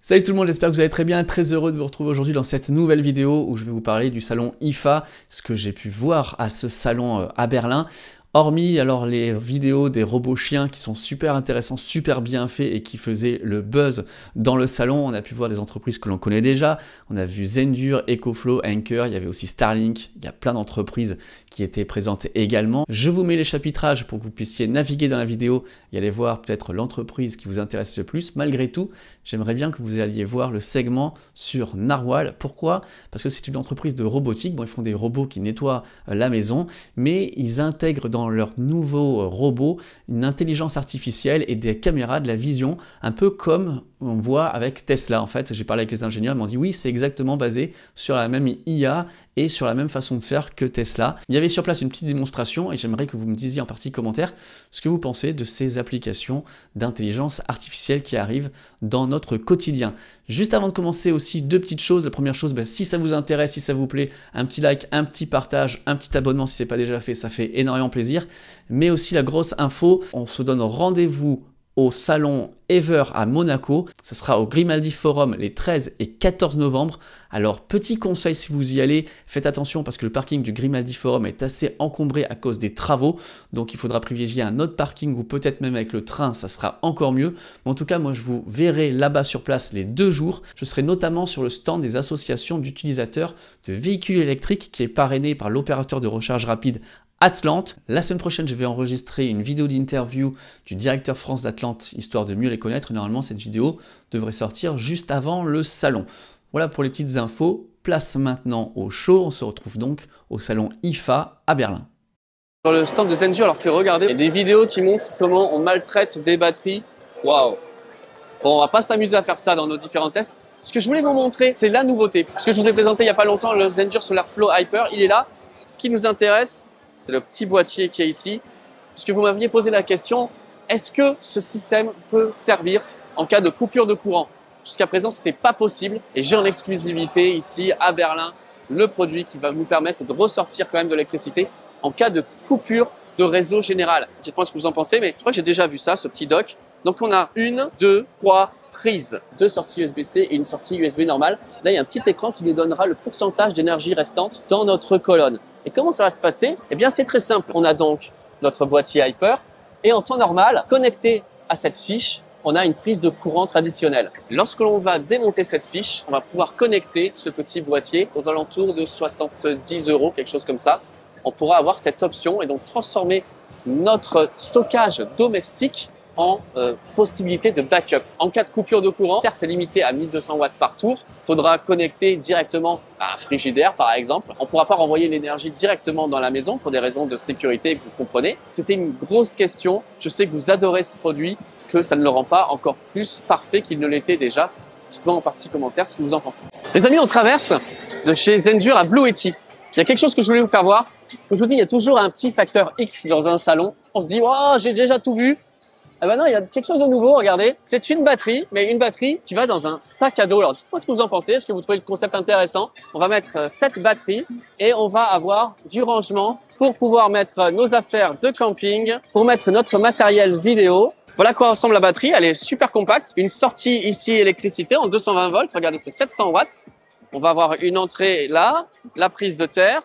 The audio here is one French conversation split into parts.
Salut tout le monde, j'espère que vous allez très bien, très heureux de vous retrouver aujourd'hui dans cette nouvelle vidéo où je vais vous parler du salon IFA, ce que j'ai pu voir à ce salon à Berlin. Hormis alors les vidéos des robots chiens qui sont super intéressants, super bien faits et qui faisaient le buzz dans le salon, on a pu voir des entreprises que l'on connaît déjà. On a vu Zendur, EcoFlow, Anker, il y avait aussi Starlink, il y a plein d'entreprises qui étaient présentes également. Je vous mets les chapitrages pour que vous puissiez naviguer dans la vidéo et aller voir peut-être l'entreprise qui vous intéresse le plus. Malgré tout, j'aimerais bien que vous alliez voir le segment sur Narwhal. Pourquoi? Parce que c'est une entreprise de robotique. Bon, ils font des robots qui nettoient la maison, mais ils intègrent dans leur nouveau robot une intelligence artificielle et des caméras de la vision, un peu comme on voit avec Tesla. En fait, j'ai parlé avec les ingénieurs, ils m'ont dit oui, c'est exactement basé sur la même IA et sur la même façon de faire que Tesla. Il y avait sur place une petite démonstration et j'aimerais que vous me disiez en partie commentaire ce que vous pensez de ces applications d'intelligence artificielle qui arrivent dans notre quotidien. Juste avant de commencer aussi, deux petites choses. La première chose, si ça vous intéresse, si ça vous plaît, un petit like, un petit partage, un petit abonnement si ce n'est pas déjà fait, ça fait énormément plaisir. Mais aussi la grosse info, on se donne rendez-vous au salon Ever à Monaco. Ça sera au Grimaldi Forum les 13 et 14 novembre. Alors, petit conseil si vous y allez, faites attention parce que le parking du Grimaldi Forum est assez encombré à cause des travaux. Donc, il faudra privilégier un autre parking ou peut-être même avec le train, ça sera encore mieux. Mais en tout cas, moi, je vous verrai là-bas sur place les 2 jours. Je serai notamment sur le stand des associations d'utilisateurs de véhicules électriques qui est parrainé par l'opérateur de recharge rapide Atlante. La semaine prochaine, je vais enregistrer une vidéo d'interview du directeur France d'Atlante, histoire de mieux les connaître. Normalement, cette vidéo devrait sortir juste avant le salon. Voilà pour les petites infos. Place maintenant au show. On se retrouve donc au salon IFA à Berlin. Sur le stand de Zendur, alors que regardez, il y a des vidéos qui montrent comment on maltraite des batteries. Waouh! Bon, on va pas s'amuser à faire ça dans nos différents tests. Ce que je voulais vous montrer, c'est la nouveauté. Ce que je vous ai présenté il y a pas longtemps, le Zendur Solar Flow Hyper, il est là. Ce qui nous intéresse, c'est le petit boîtier qui est ici. Puisque vous m'aviez posé la question, est-ce que ce système peut servir en cas de coupure de courant? Jusqu'à présent, ce n'était pas possible. Et j'ai en exclusivité ici à Berlin le produit qui va nous permettre de ressortir quand même de l'électricité en cas de coupure de réseau général. Dites-moi ce que vous en pensez, mais je crois que j'ai déjà vu ça, ce petit dock. Donc on a 1, 2, 3 prises, 2 sorties USB-C et une sortie USB normale. Là, il y a un petit écran qui nous donnera le pourcentage d'énergie restante dans notre colonne. Et comment ça va se passer? Eh bien, c'est très simple. On a donc notre boîtier Hyper et en temps normal, connecté à cette fiche, on a une prise de courant traditionnelle. Lorsque l'on va démonter cette fiche, on va pouvoir connecter ce petit boîtier aux alentours de 70 €, quelque chose comme ça. On pourra avoir cette option et donc transformer notre stockage domestique en possibilité de backup. En cas de coupure de courant, certes c'est limité à 1200 watts par tour, il faudra connecter directement à un frigidaire par exemple. On ne pourra pas renvoyer l'énergie directement dans la maison pour des raisons de sécurité, vous comprenez. C'était une grosse question, je sais que vous adorez ce produit, parce que ça ne le rend pas encore plus parfait qu'il ne l'était déjà. Dites-moi en partie commentaire ce que vous en pensez. Les amis, on traverse de chez Zendur à Blue Yeti. Il y a quelque chose que je voulais vous faire voir. Comme je vous dis, il y a toujours un petit facteur X dans un salon. On se dit, oh, j'ai déjà tout vu. Ah ben non, il y a quelque chose de nouveau, regardez. C'est une batterie, mais une batterie qui va dans un sac à dos. Alors dites-moi ce que vous en pensez, est-ce que vous trouvez le concept intéressant? On va mettre cette batterie et on va avoir du rangement pour pouvoir mettre nos affaires de camping, pour mettre notre matériel vidéo. Voilà à quoi ressemble la batterie, elle est super compacte. Une sortie ici électricité en 220 volts, regardez c'est 700 watts. On va avoir une entrée là, la prise de terre.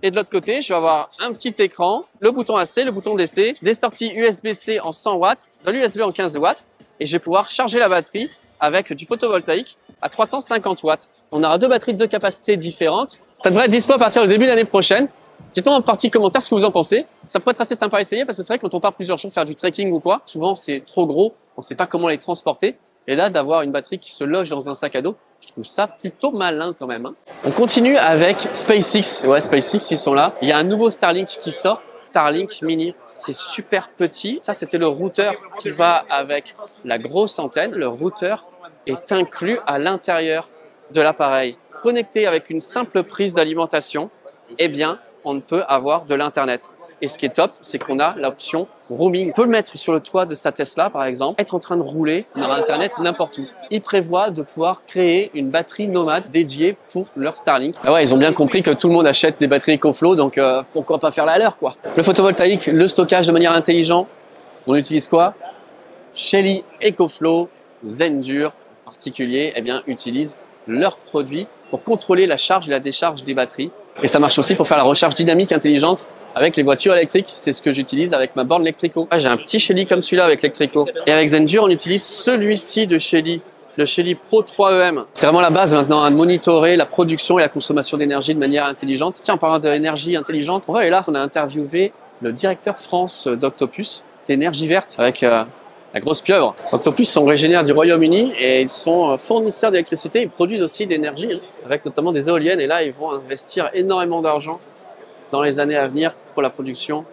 Et de l'autre côté, je vais avoir un petit écran, le bouton AC, le bouton DC, des sorties USB-C en 100 watts, de l'USB en 15 watts. Et je vais pouvoir charger la batterie avec du photovoltaïque à 350 watts. On aura 2 batteries de 2 capacités différentes. Ça devrait être dispo à partir du début de l'année prochaine. Dites-moi en partie commentaire ce que vous en pensez. Ça pourrait être assez sympa à essayer parce que c'est vrai que quand on part plusieurs jours faire du trekking ou quoi, souvent c'est trop gros, on ne sait pas comment les transporter. Et là, d'avoir une batterie qui se loge dans un sac à dos, je trouve ça plutôt malin quand même. On continue avec SpaceX. Ouais, SpaceX, ils sont là. Il y a un nouveau Starlink qui sort. Starlink Mini, c'est super petit. Ça, c'était le routeur qui va avec la grosse antenne. Le routeur est inclus à l'intérieur de l'appareil. Connecté avec une simple prise d'alimentation, eh bien, on ne peut avoir de l'Internet. Et ce qui est top, c'est qu'on a l'option roaming. On peut le mettre sur le toit de sa Tesla, par exemple, être en train de rouler, on aura Internet n'importe où. Ils prévoient de pouvoir créer une batterie nomade dédiée pour leur Starlink. Ah ouais, ils ont bien compris que tout le monde achète des batteries EcoFlow, donc pourquoi pas faire la leur, quoi. Le photovoltaïque, le stockage de manière intelligente, on utilise quoi? Shelly, EcoFlow, Zendur, particuliers eh bien, utilisent leurs produits pour contrôler la charge et la décharge des batteries. Et ça marche aussi pour faire la recharge dynamique intelligente avec les voitures électriques. C'est ce que j'utilise avec ma borne Lectrico. J'ai un petit Shelly comme celui-là avec Lectrico. Et avec Zendure, on utilise celui-ci de Shelly, le Shelly Pro 3EM. C'est vraiment la base maintenant, de monitorer la production et la consommation d'énergie de manière intelligente. Tiens, en parlant d'énergie intelligente, on va aller là, on a interviewé le directeur France d'Octopus, d'énergie verte, avec la grosse pieuvre. Octopus sont originaires du Royaume-Uni et ils sont fournisseurs d'électricité. Ils produisent aussi d'énergie, avec notamment des éoliennes. Et là, ils vont investir énormément d'argent dans les années à venir pour la production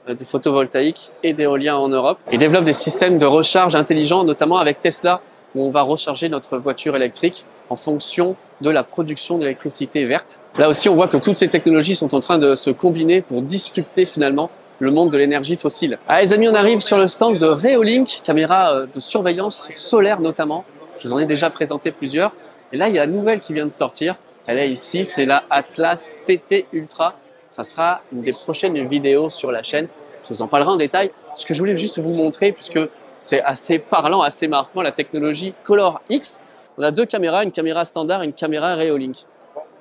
des photovoltaïques et d'éoliens en Europe. Ils développent des systèmes de recharge intelligents, notamment avec Tesla, où on va recharger notre voiture électrique en fonction de la production d'électricité verte. Là aussi, on voit que toutes ces technologies sont en train de se combiner pour disrupter finalement le monde de l'énergie fossile. Ah les amis, on arrive sur le stand de Reolink, caméra de surveillance solaire notamment. Je vous en ai déjà présenté plusieurs. Et là, il y a la nouvelle qui vient de sortir. Elle est ici, c'est la Atlas PT Ultra. Ça sera une des prochaines vidéos sur la chaîne. Je vous en parlerai en détail. Ce que je voulais juste vous montrer, puisque c'est assez parlant, assez marquant, la technologie Color X. On a deux caméras, une caméra standard et une caméra Reolink.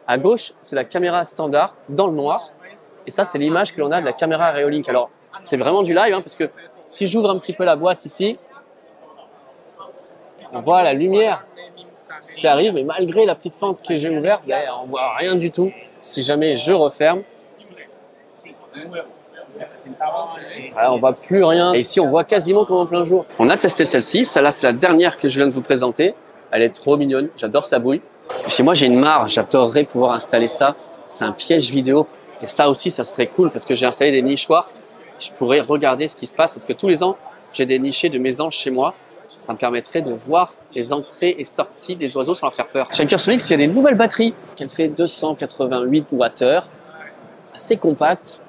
À gauche, c'est la caméra standard dans le noir. Et ça, c'est l'image que l'on a de la caméra Reolink. Alors, c'est vraiment du live, hein, parce que si j'ouvre un petit peu la boîte ici, on voit la lumière qui arrive, mais malgré la petite fente que j'ai ouverte, ben, on voit rien du tout. Si jamais je referme, voilà, on voit plus rien. Et ici, on voit quasiment comme en plein jour. On a testé celle-ci. Celle-là, c'est la dernière que je viens de vous présenter. Elle est trop mignonne. J'adore sa bouille. Et puis moi, j'ai une mare. J'adorerais pouvoir installer ça. C'est un piège vidéo. Et ça aussi, ça serait cool parce que j'ai installé des nichoirs. Je pourrais regarder ce qui se passe parce que tous les ans, j'ai des nichés de mes anges chez moi. Ça me permettrait de voir les entrées et sorties des oiseaux sans leur faire peur. Chez Ankersonics, il y a des nouvelles batteries. Elle fait 288 Wh. Assez compacte.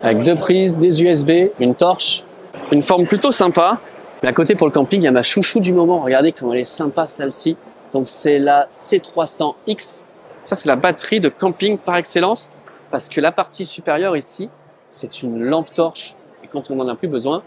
Avec deux prises, des USB, une torche. Une forme plutôt sympa. Mais à côté, pour le camping, il y a ma chouchou du moment. Regardez comment elle est sympa, celle-ci. Donc, c'est la C300X. Ça, c'est la batterie de camping par excellence. Parce que la partie supérieure ici, c'est une lampe torche. Et quand on n'en a plus besoin,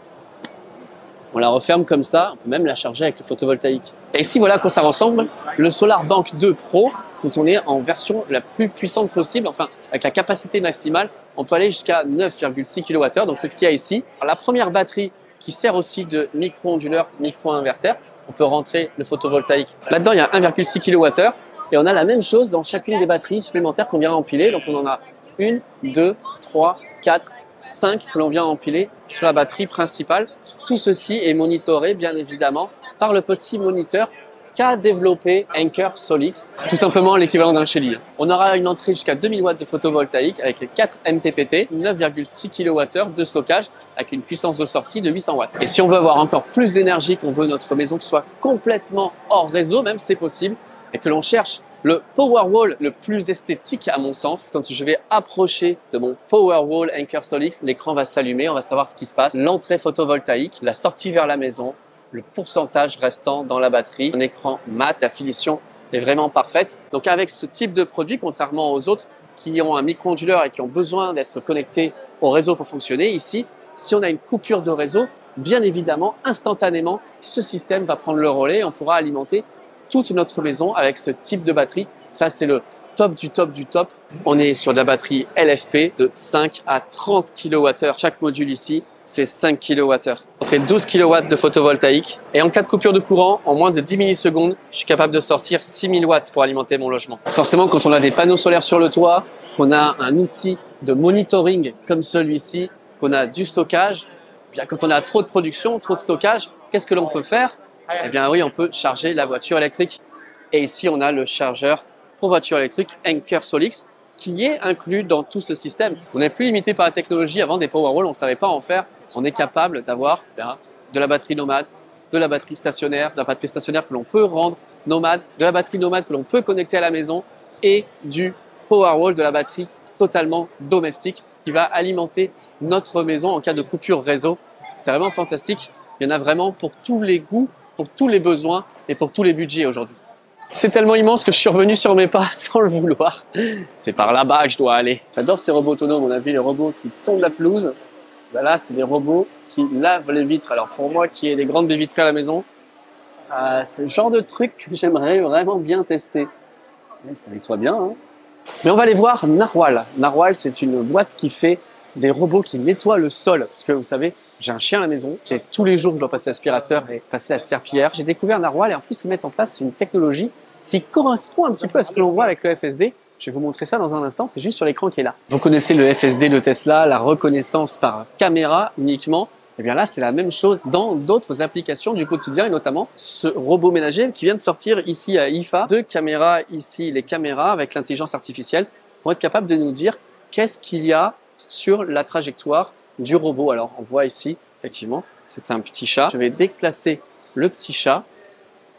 on la referme comme ça. On peut même la charger avec le photovoltaïque. Et ici, voilà à quoi ça ressemble. Le SolarBank 2 Pro, quand on est en version la plus puissante possible, enfin, avec la capacité maximale, on peut aller jusqu'à 9,6 kWh. Donc, c'est ce qu'il y a ici. Alors, la première batterie qui sert aussi de micro-onduleur, micro-inverteur, on peut rentrer le photovoltaïque. Là-dedans, il y a 1,6 kWh. Et on a la même chose dans chacune des batteries supplémentaires qu'on vient empiler. Donc, on en a 1, 2, 3, 4, 5 que l'on vient empiler sur la batterie principale. Tout ceci est monitoré, bien évidemment, par le petit moniteur qu'a développé Ankersolix, tout simplement l'équivalent d'un Shelly. On aura une entrée jusqu'à 2000 watts de photovoltaïque avec les 4 MPPT, 9,6 kWh de stockage avec une puissance de sortie de 800 watts. Et si on veut avoir encore plus d'énergie, qu'on veut notre maison qui soit complètement hors réseau, même c'est possible, et que l'on cherche le Powerwall le plus esthétique à mon sens, quand je vais approcher de mon Powerwall Ankersolix, l'écran va s'allumer, on va savoir ce qui se passe, l'entrée photovoltaïque, la sortie vers la maison, le pourcentage restant dans la batterie, un écran mat, la finition est vraiment parfaite. Donc avec ce type de produit, contrairement aux autres qui ont un micro-onduleur et qui ont besoin d'être connectés au réseau pour fonctionner, ici, si on a une coupure de réseau, bien évidemment, instantanément, ce système va prendre le relais et on pourra alimenter toute notre maison avec ce type de batterie. Ça, c'est le top du top du top. On est sur de la batterie LFP de 5 à 30 kWh. Chaque module ici fait 5 kWh. Entrée 12 kW de photovoltaïque. Et en cas de coupure de courant, en moins de 10 millisecondes, je suis capable de sortir 6000 watts pour alimenter mon logement. Forcément, quand on a des panneaux solaires sur le toit, qu'on a un outil de monitoring comme celui-ci, qu'on a du stockage, bien quand on a trop de production, trop de stockage, qu'est-ce que l'on peut faire? Eh bien oui, on peut charger la voiture électrique. Et ici, on a le chargeur pour voiture électrique Ankersolix qui est inclus dans tout ce système. On n'est plus limité par la technologie. Avant des Powerwall, on ne savait pas en faire. On est capable d'avoir de la batterie nomade, de la batterie stationnaire que l'on peut rendre nomade, de la batterie nomade que l'on peut connecter à la maison et du Powerwall de la batterie totalement domestique qui va alimenter notre maison en cas de coupure réseau. C'est vraiment fantastique. Il y en a vraiment pour tous les goûts, pour tous les besoins et pour tous les budgets aujourd'hui. C'est tellement immense que je suis revenu sur mes pas sans le vouloir. C'est par là-bas que je dois aller. J'adore ces robots autonomes. On a vu les robots qui tondent la pelouse. Ben là, c'est des robots qui lavent les vitres. Alors pour moi qui ai des grandes baies vitrées à la maison, C'est le genre de truc que j'aimerais vraiment bien tester. Ça nettoie bien, hein. Mais on va aller voir Narwhal. Narwhal, c'est une boîte qui fait des robots qui nettoient le sol. Parce que vous savez, j'ai un chien à la maison. C'est tous les jours que je dois passer l'aspirateur et passer la serpillière. J'ai découvert Narwhal et en plus, ils mettent en place une technologie qui correspond un petit peu à ce que l'on voit avec le FSD. Je vais vous montrer ça dans un instant. C'est juste sur l'écran qui est là. Vous connaissez le FSD de Tesla, la reconnaissance par caméra uniquement. Et bien là, c'est la même chose dans d'autres applications du quotidien et notamment ce robot ménager qui vient de sortir ici à IFA. Deux caméras ici, les caméras avec l'intelligence artificielle vont être capables de nous dire qu'est-ce qu'il y a sur la trajectoire du robot. Alors, on voit ici, effectivement, c'est un petit chat. Je vais déplacer le petit chat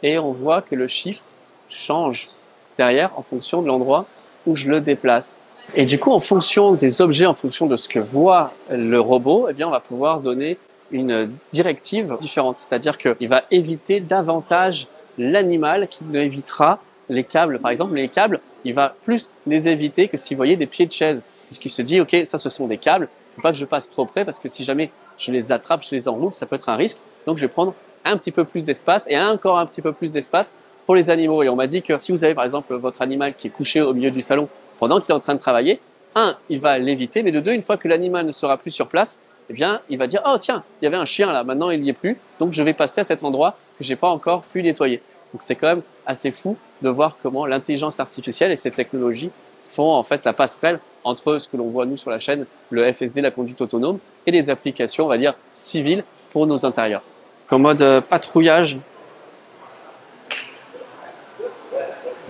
et on voit que le chiffre change derrière en fonction de l'endroit où je le déplace. Et du coup, en fonction des objets, en fonction de ce que voit le robot, eh bien, on va pouvoir donner une directive différente. C'est-à-dire qu'il va éviter davantage l'animal qui ne évitera les câbles. Par exemple, les câbles, il va plus les éviter que si vous voyez des pieds de chaise. Puisqu'il se dit, OK, ça, ce sont des câbles. Il ne faut pas que je passe trop près parce que si jamais je les attrape, je les enroule, ça peut être un risque. Donc, je vais prendre un petit peu plus d'espace et encore un petit peu plus d'espace pour les animaux. Et on m'a dit que si vous avez, par exemple, votre animal qui est couché au milieu du salon pendant qu'il est en train de travailler, un, il va l'éviter, mais de deux, une fois que l'animal ne sera plus sur place, eh bien, il va dire, oh tiens, il y avait un chien là, maintenant il n'y est plus, donc je vais passer à cet endroit que j'ai pas encore pu nettoyer. Donc c'est quand même assez fou de voir comment l'intelligence artificielle et ces technologies font en fait la passerelle entre ce que l'on voit nous sur la chaîne, le FSD, la conduite autonome, et des applications, on va dire, civiles pour nos intérieurs. En mode patrouillage.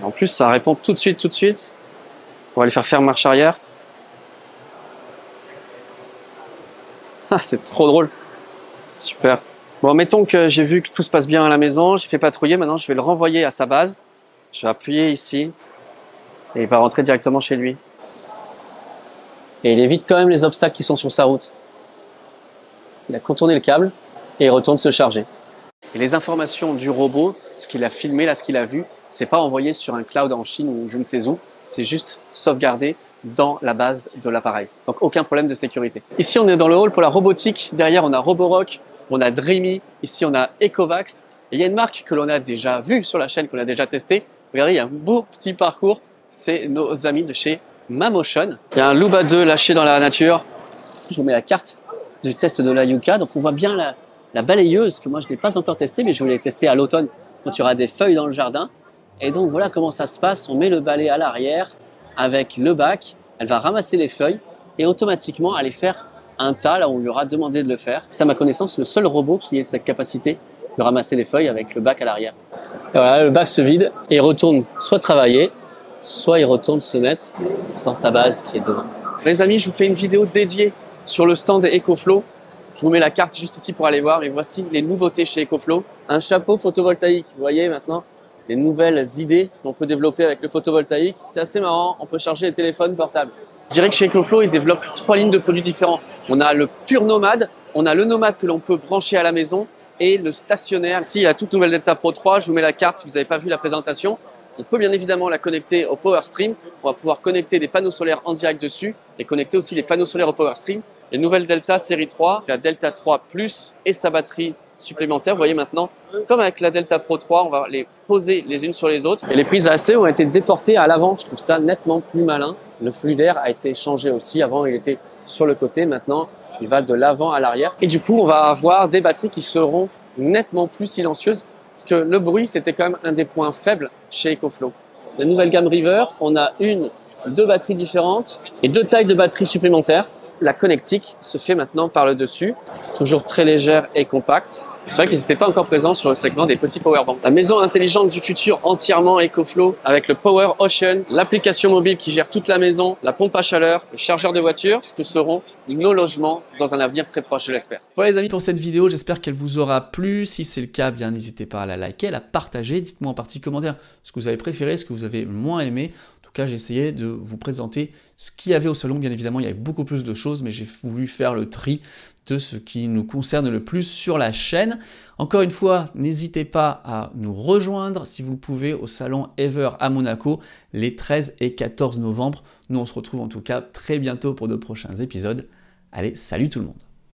En plus, ça répond tout de suite, tout de suite. On va les faire marche arrière. Ah, c'est trop drôle. Super. Bon, mettons que j'ai vu que tout se passe bien à la maison, j'ai fait patrouiller, maintenant je vais le renvoyer à sa base. Je vais appuyer ici et il va rentrer directement chez lui. Et il évite quand même les obstacles qui sont sur sa route. Il a contourné le câble et il retourne se charger. Et les informations du robot, ce qu'il a filmé, là, ce qu'il a vu, c'est pas envoyé sur un cloud en Chine ou je ne sais où, c'est juste sauvegardé dans la base de l'appareil. Donc aucun problème de sécurité. Ici on est dans le hall pour la robotique. Derrière on a Roborock, on a Dreamy, ici on a Ecovacs. Et il y a une marque que l'on a déjà vue sur la chaîne, qu'on a déjà testée. Regardez, il y a un beau petit parcours. C'est nos amis de chez Mamotion. Il y a un Luba 2 lâché dans la nature. Je vous mets la carte du test de la Yuka. Donc on voit bien la balayeuse que moi je n'ai pas encore testée, mais je voulais tester à l'automne quand il y aura des feuilles dans le jardin. Et donc voilà comment ça se passe. On met le balai à l'arrière avec le bac. Elle va ramasser les feuilles et automatiquement aller faire un tas là où on lui aura demandé de le faire. C'est à ma connaissance le seul robot qui ait cette capacité de ramasser les feuilles avec le bac à l'arrière. Et voilà, le bac se vide et il retourne soit travailler, soit il retourne se mettre dans sa base qui est devant. Les amis, je vous fais une vidéo dédiée sur le stand EcoFlow. Je vous mets la carte juste ici pour aller voir. Et voici les nouveautés chez EcoFlow. Un chapeau photovoltaïque. Vous voyez maintenant les nouvelles idées qu'on peut développer avec le photovoltaïque. C'est assez marrant, on peut charger les téléphones portables. Je dirais que chez EcoFlow, ils développent 3 lignes de produits différents. On a le pur nomade, on a le nomade que l'on peut brancher à la maison et le stationnaire. Ici, il y a la toute nouvelle Delta Pro 3, je vous mets la carte si vous n'avez pas vu la présentation. On peut bien évidemment la connecter au PowerStream. On va pouvoir connecter des panneaux solaires en direct dessus et connecter aussi les panneaux solaires au PowerStream. Les nouvelles Delta série 3, la Delta 3 Plus et sa batterie supplémentaire. Vous voyez maintenant, comme avec la Delta Pro 3, on va les poser les unes sur les autres. Et les prises AC ont été déportées à l'avant. Je trouve ça nettement plus malin. Le flux d'air a été changé aussi. Avant, il était sur le côté. Maintenant, il va de l'avant à l'arrière. Et du coup, on va avoir des batteries qui seront nettement plus silencieuses. Parce que le bruit, c'était quand même un des points faibles chez EcoFlow. La nouvelle gamme River, on a deux batteries différentes et 2 tailles de batteries supplémentaires. La connectique se fait maintenant par le dessus, toujours très légère et compacte. C'est vrai qu'ils n'étaient pas encore présents sur le segment des petits powerbanks. La maison intelligente du futur entièrement EcoFlow avec le Power Ocean, l'application mobile qui gère toute la maison, la pompe à chaleur, le chargeur de voiture, ce que seront nos logements dans un avenir très proche, je l'espère. Voilà les amis pour cette vidéo, j'espère qu'elle vous aura plu. Si c'est le cas, bien n'hésitez pas à la liker, à la partager. Dites-moi en partie commentaire ce que vous avez préféré, ce que vous avez moins aimé. En tout cas, j'ai essayé de vous présenter ce qu'il y avait au salon. Bien évidemment, il y avait beaucoup plus de choses, mais j'ai voulu faire le tri de ce qui nous concerne le plus sur la chaîne. Encore une fois, n'hésitez pas à nous rejoindre si vous le pouvez au salon Ever à Monaco les 13 et 14 novembre. Nous, on se retrouve en tout cas très bientôt pour de prochains épisodes. Allez, salut tout le monde!